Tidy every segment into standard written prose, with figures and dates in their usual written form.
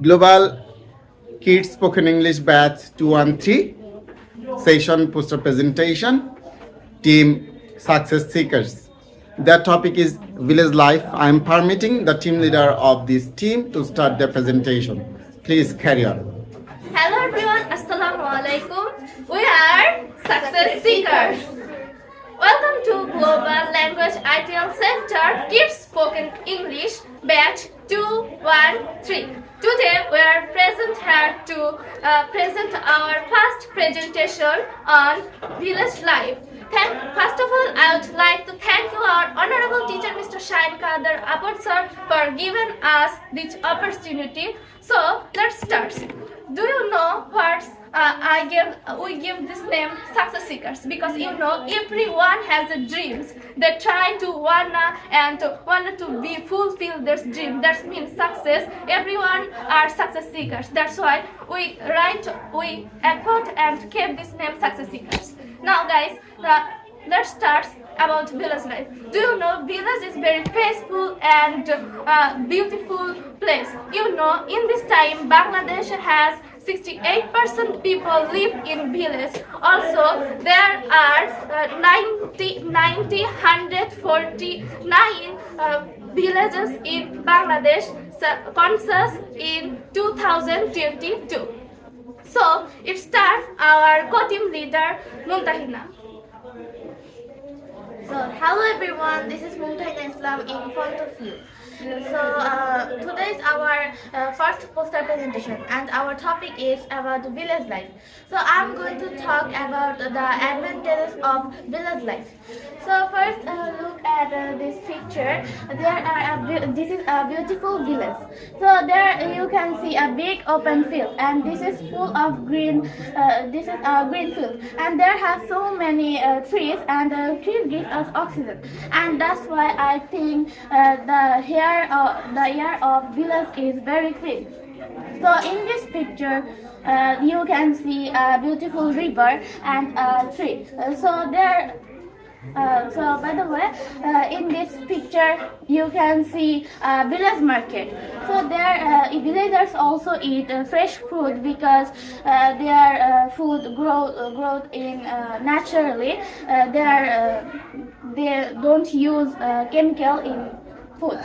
Global Kids Spoken English Batch 213 Session Poster Presentation Team Success Seekers. Their topic is Village Life. I am permitting the team leader of this team to start the presentation. Please carry on. Hello everyone, Assalamu alaikum. We are Success Seekers. Welcome to Global Language ITL Center Kids Spoken English Batch 213. Today we are present here to present our first presentation on village life. First of all, I would like to thank you, our honorable teacher, Mr. Shahin, Kadir, Apon sir, for giving us this opportunity. So let's start. Do you know what we give this name Success Seekers? Because you know everyone has a dreams. They try to wanna to be fulfill their dream. That means success. Everyone are success seekers. That's why we effort and keep this name Success Seekers. Now guys, let's start about village life. Do you know village is very peaceful and beautiful place? You know, in this time Bangladesh has 68% people live in village. Also, there are 149 villages in Bangladesh census in 2022. So, it starts our co-team leader Muntahina. So, hello everyone, this is Mumtahina Islam in front of you. So, today is our first poster presentation and our topic is about village life. So, I'm going to talk about the advantages of village life. So, first look at this picture. This is a beautiful village. So, there you can see a big open field and this is full of green. This is a green field and there have so many trees and trees give us oxygen and that's why I think the air of village is very clean. So in this picture you can see a beautiful river and a tree. So by the way, in this picture you can see a village market. So there villagers also eat fresh food because their food grow in naturally. They don't use chemical in food.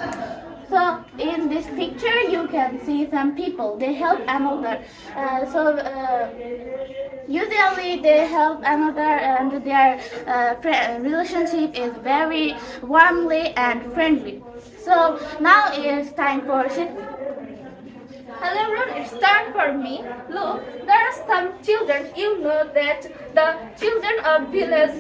So in this picture you can see some people, they help another. Usually they help another and their relationship is very warmly and friendly. So now it is time for Hello everyone, it's time for me. Look, there are some children. You know that the children of village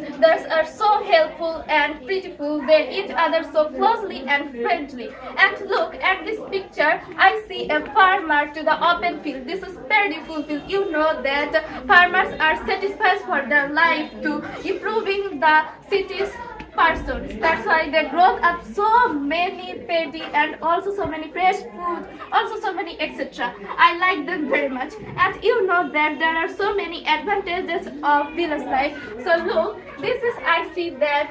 are so helpful and beautiful. They each other so closely and friendly. And look at this picture. I see a farmer to the open field. This is beautiful field. You know that farmers are satisfied for their life to improving the city's persons. That's why they grow up so many paddy and also so many fresh food, also so many etc. I like them very much. And you know that there are so many advantages of village life. So look, this is I see that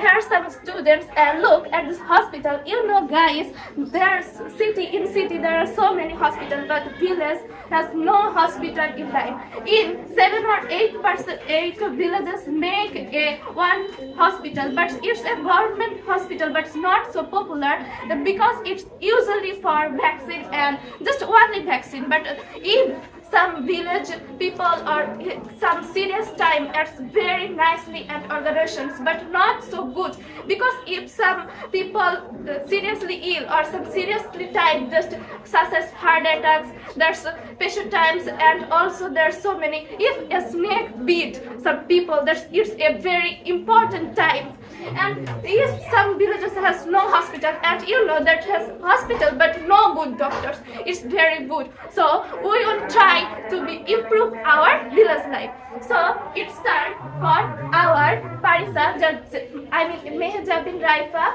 here are some students and look at this hospital. You know guys, there's city there are so many hospitals, but village has no hospital in life. In 7 or 8 villages make a one hospital, but it's a government hospital, but it's not so popular because it's usually for vaccine and just only vaccine. But if some village people or some serious time, it's very nicely and organizations, but not so good because if some people seriously ill or some seriously time, just such as heart attacks, there's patient times and also there's so many. If a snake beat some people, it's a very important time. And if some villages has no hospital and you know that has hospital but no good doctors, it's very good. So we will try to improve our village life. So it's time for our Parisa, Meheja bin Raifa.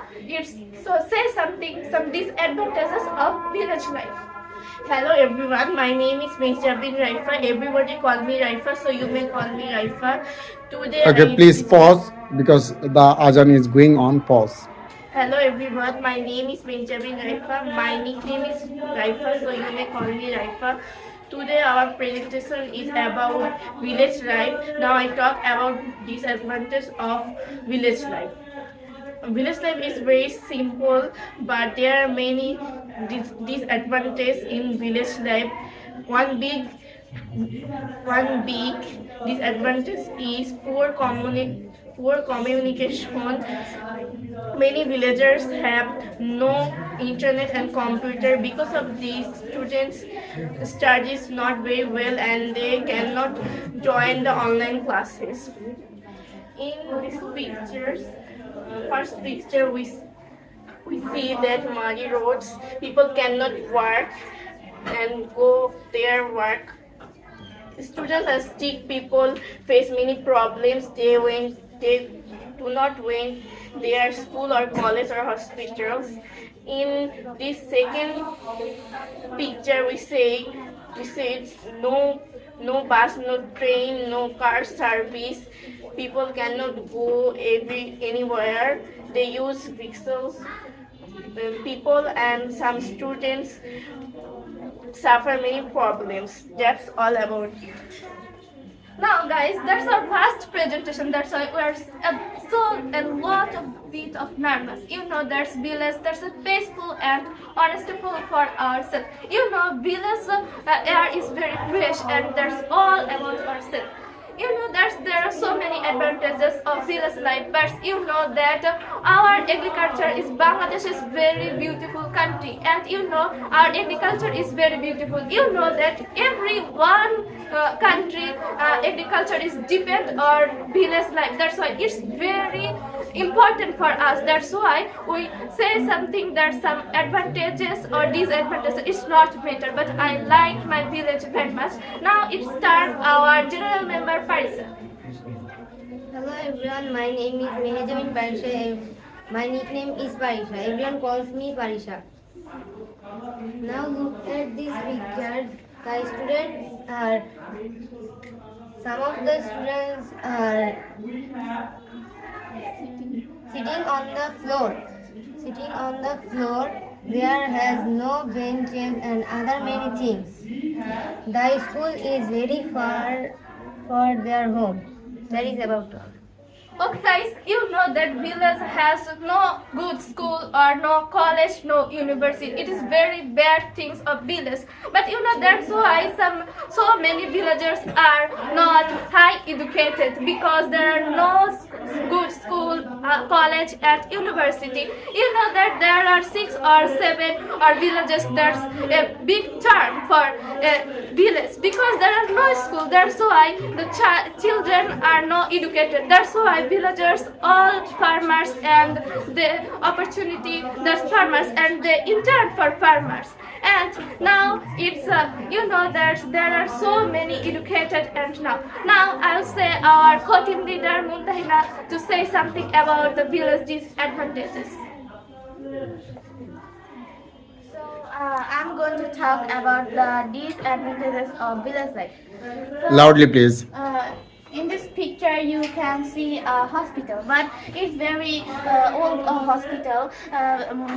So say something, some disadvantages of village life. Hello everyone, my name is Mehja bin Raifa. Everybody call me Raifa, so you may call me Raifa. Today Okay, please pause because the Ajan is going on. Pause. Hello everyone, my name is Benjamin Raifa. My nickname is Raifa, so you may call me Raifa. Today our presentation is about village life. Now I talk about disadvantage of village life. Village life is very simple, but there are many disadvantages in village life. One big one big disadvantage is poor communication. Many villagers have no internet and computer. Because of these, students studies not very well and they cannot join the online classes. In these pictures, first picture we see that muddy roads. People cannot work and go their work. Students and sick people face many problems. They do not went their school or college or hospitals. In this second picture, we say it's no bus, no train, no car service. People cannot go anywhere. They use vehicles. People and some students suffer many problems. That's all about it. Now guys, that's our first presentation. That's why we're a lot of bit of nervous. You know, there's village, there's a peaceful and honestful for ourselves. You know, village air is very fresh and there's all about ourselves. You know, there are so many advantages of village life, but you know that our agriculture is Bangladesh is very beautiful country, and you know our agriculture is very beautiful. You know that every one country agriculture is depend on village life. That's why it's very important for us. That's why we say something that some advantages or disadvantages. It's not matter, but I like my village very much. Now it starts our general member Parisa. Hello everyone, my name is Mehejamin Parisha. My nickname is Parisha. Everyone calls me Parisha. Now look at this picture. The students are, some of the students are sitting on the floor. Sitting on the floor, there has no benches and other many things. The school is very far for their home. That is about all. Okay guys, you know that village has no good school or no college, no university. It is very bad things of village. But you know that's why so many villagers are not high educated, because there are no good school, college and university. You know that there are 6 or 7 or villages. That's a big term for a village, because there are no school. That's why the children are not educated. That's why villagers, all farmers, and the opportunity that's farmers and the intern for farmers. And now it's you know that there are so many educated, and now I'll say our co-team leader Muntahina to say something about the village disadvantages. I'm going to talk about the disadvantages of village life. Loudly, please. In this picture, you can see a hospital, but it's very old hospital.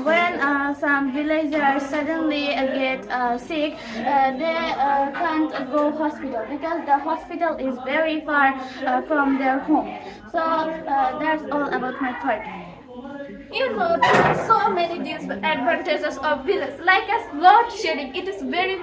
When some villagers suddenly get sick, they can't go hospital because the hospital is very far from their home. So that's all about my part. You know, there are so many disadvantages of village, like as load shedding. It is very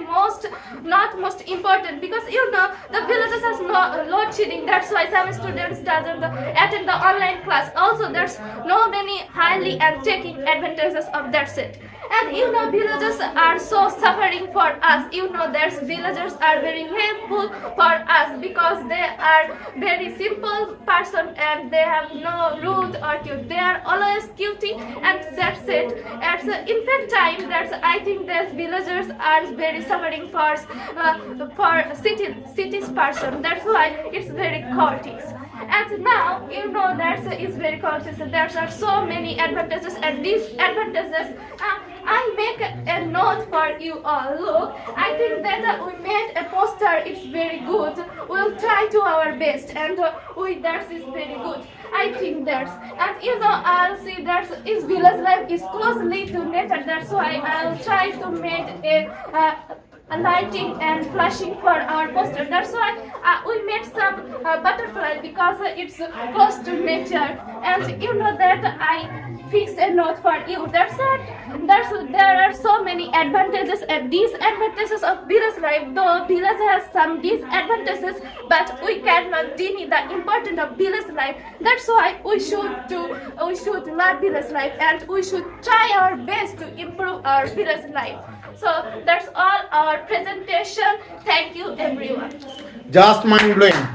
not most important, because you know the villages has no load shedding. That's why some students doesn't attend the online class. Also, there's no many highly and taking advantages of that set. And you know, villagers are so suffering for us. You know, there's villagers are very helpful for us, because they are very simple person and they have no rude or cute. They are always cutie, and that's it. At the infant time, I think that villagers are very suffering for cities person. That's why it's very chaotic. And now you know that is very consistent. There are so many advantages and disadvantages. I make a note for you all. Look, I think that we made a poster. It's very good. We'll try to our best, and that is very good. I think that's, and you know, I'll see that is village life is closely to nature. That's why I'll try to make a lighting and flashing for our poster. That's why we made some butterfly because it's close to nature. And you know that I fixed a note for you. There are so many advantages and disadvantages of village life. Though village has some disadvantages, but we cannot deny the importance of village life. That's why we should love village life, and we should try our best to improve our village life. So that's all our presentation. Thank you everyone. Just mind blowing.